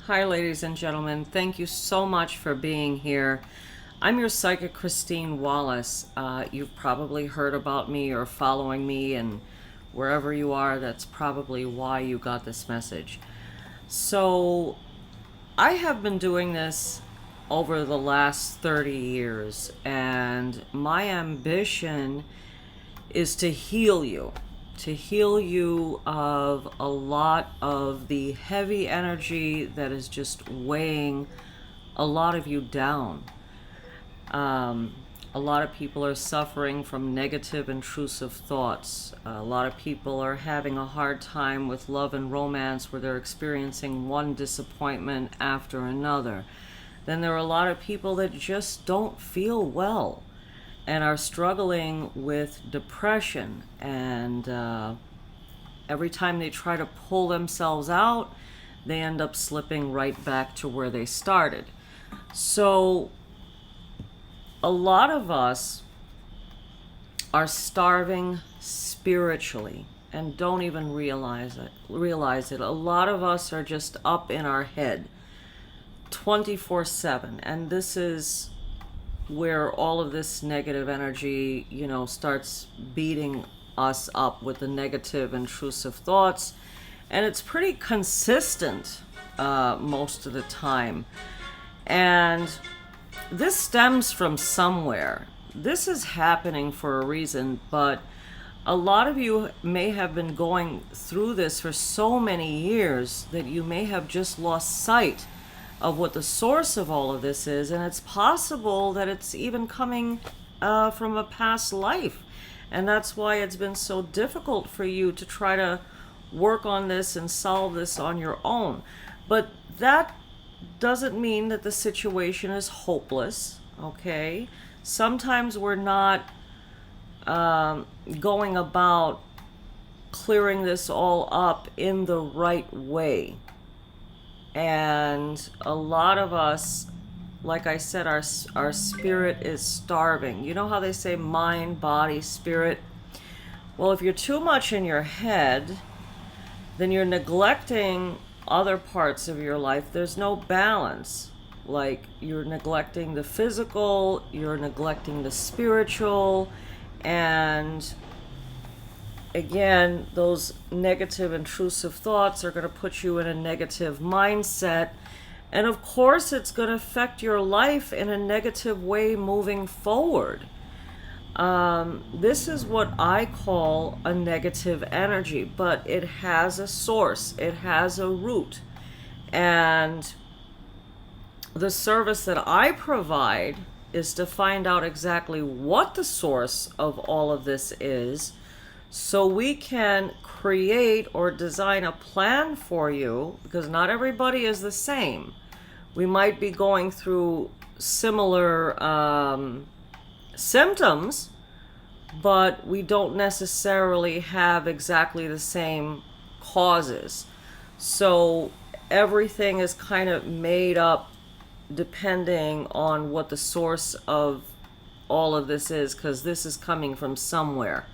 Hi, ladies and gentlemen. Thank you so much for being here. I'm your psychic, Christine Wallace. You've probably heard about me or following me, and wherever you are, that's probably why you got this message. So, I have been doing this over the last 30 years, and my ambition is to heal you of a lot of the heavy energy that is just weighing a lot of you down. A lot of people are suffering from negative, intrusive thoughts. A lot of people are having a hard time with love and romance where they're experiencing one disappointment after another. Then there are a lot of people that just don't feel well and are struggling with depression, and every time they try to pull themselves out, they end up slipping right back to where they started. So a lot of us are starving spiritually and don't even realize it. A lot of us are just up in our head 24/7, and this is where all of this negative energy, starts beating us up with the negative, intrusive thoughts. And it's pretty consistent most of the time. And this stems from somewhere. This is happening for a reason, but a lot of you may have been going through this for so many years that you may have just lost sight of what the source of all of this is, and it's possible that it's even coming from a past life, and that's why it's been so difficult for you to try to work on this and solve this on your own. But that doesn't mean that the situation is hopeless, okay? Sometimes we're not going about clearing this all up in the right way. And a lot of us, like I said, our spirit is starving. You know how they say mind, body, spirit? Well, if you're too much in your head, then you're neglecting other parts of your life. There's no balance. Like, you're neglecting the physical, you're neglecting the spiritual, and again, those negative, intrusive thoughts are going to put you in a negative mindset. And of course, it's going to affect your life in a negative way moving forward. This is what I call a negative energy, but it has a source, it has a root. And the service that I provide is to find out exactly what the source of all of this is, so we can create or design a plan for you, because not everybody is the same. We might be going through similar symptoms, but we don't necessarily have exactly the same causes. So everything is kind of made up depending on what the source of all of this is, because this is coming from somewhere.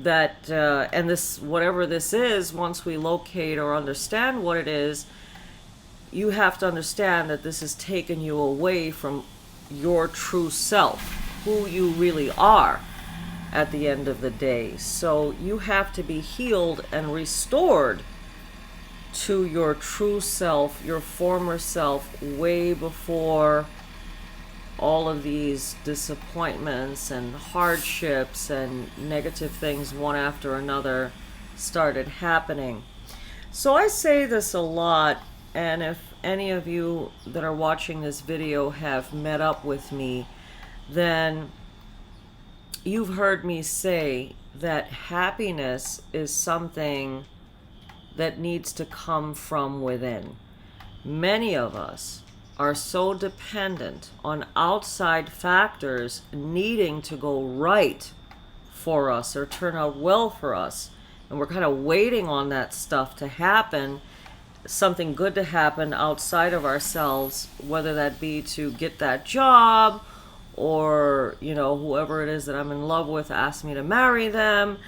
That and this, whatever this is, once we locate or understand what it is, you have to understand that this has taken you away from your true self, who you really are at the end of the day. So you have to be healed and restored to your true self, your former self, way before all of these disappointments and hardships and negative things one after another started happening. So I say this a lot, and if any of you that are watching this video have met up with me, then you've heard me say that happiness is something that needs to come from within. Many of us are so dependent on outside factors needing to go right for us or turn out well for us. And we're kind of waiting on that stuff to happen, something good to happen outside of ourselves, whether that be to get that job, or, whoever it is that I'm in love with asks me to marry them.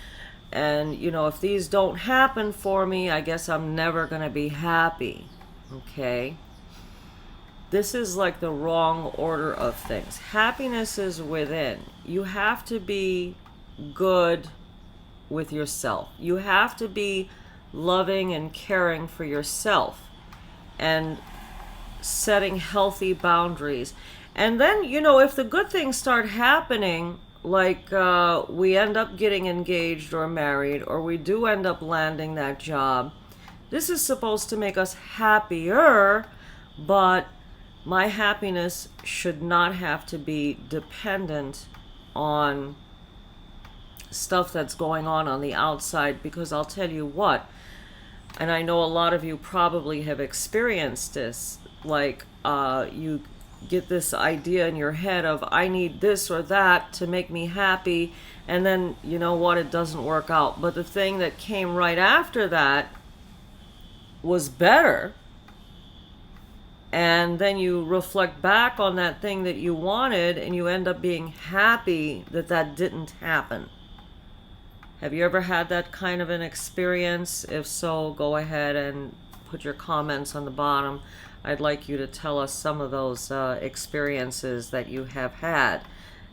And, if these don't happen for me, I guess I'm never going to be happy. Okay? This is like the wrong order of things. Happiness is within. You have to be good with yourself. You have to be loving and caring for yourself and setting healthy boundaries. And then, if the good things start happening, like we end up getting engaged or married, or we do end up landing that job, this is supposed to make us happier, but my happiness should not have to be dependent on stuff that's going on the outside, because I'll tell you what, and I know a lot of you probably have experienced this, like you get this idea in your head of, I need this or that to make me happy, and then you know what, it doesn't work out. But the thing that came right after that was better, and then you reflect back on that thing that you wanted and you end up being happy that that didn't happen. Have you ever had that kind of an experience? If so, go ahead and put your comments on the bottom. I'd like you to tell us some of those experiences that you have had.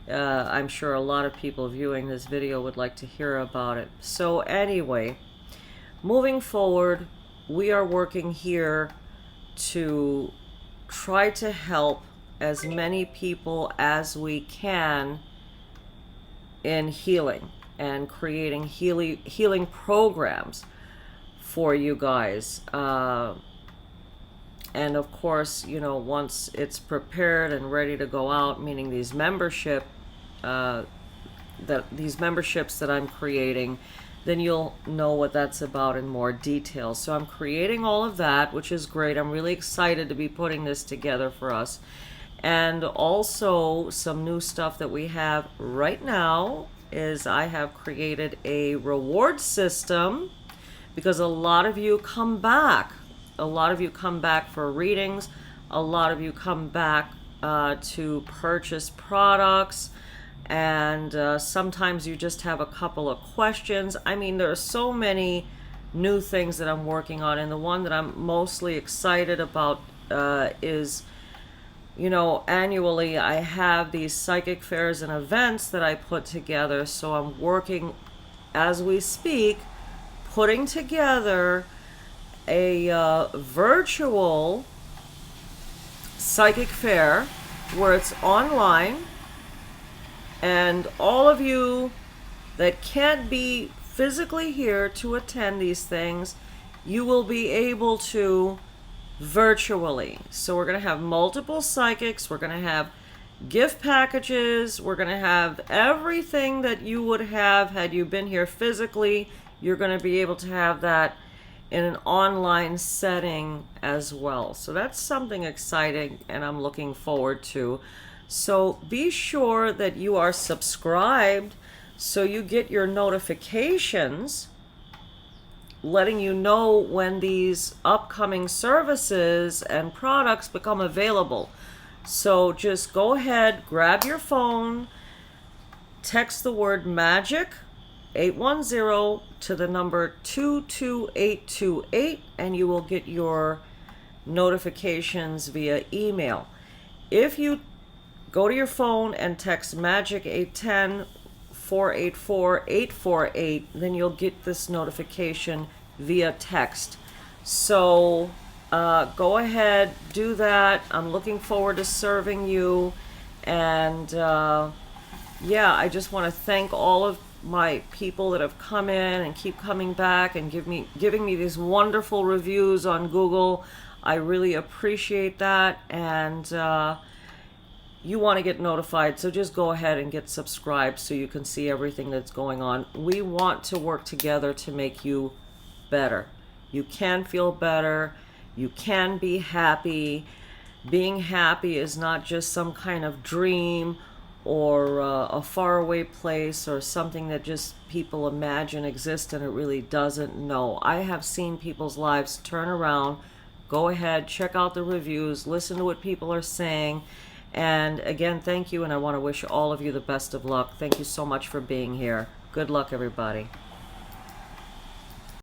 I'm sure a lot of people viewing this video would like to hear about it. So anyway, moving forward, we are working here to try to help as many people as we can in healing and creating healing programs for you guys. And of course, once it's prepared and ready to go out, meaning these memberships that I'm creating, then you'll know what that's about in more detail. So I'm creating all of that, which is great. I'm really excited to be putting this together for us. And also some new stuff that we have right now is I have created a reward system, because a lot of you come back. A lot of you come back for readings. A lot of you come back to purchase products. And sometimes you just have a couple of questions. I mean, there are so many new things that I'm working on. And the one that I'm mostly excited about is, annually I have these psychic fairs and events that I put together. So I'm working, as we speak, putting together a virtual psychic fair where it's online, and all of you that can't be physically here to attend these things, you will be able to virtually. So we're going to have multiple psychics, we're going to have gift packages, we're going to have everything that you would have had you been here physically. You're going to be able to have that in an online setting as well. So that's something exciting and I'm looking forward to. So be sure that you are subscribed so you get your notifications letting you know when these upcoming services and products become available. So just go ahead, grab your phone, text the word magic 810 to the number 22828, and you will get your notifications via email. If you go to your phone and text magic 810 484 848, then you'll get this notification via text. So go ahead, do that. I'm looking forward to serving you. And yeah, I just want to thank all of my people that have come in and keep coming back and giving me these wonderful reviews on Google. I really appreciate that. And you want to get notified, so just go ahead and get subscribed so you can see everything that's going on. We want to work together to make you better. You can feel better. You can be happy. Being happy is not just some kind of dream or a faraway place or something that just people imagine exists and it really doesn't. No, I have seen people's lives turn around. Go ahead, check out the reviews, listen to what people are saying. And again, thank you, and I want to wish all of you the best of luck. Thank you so much for being here. Good luck, everybody.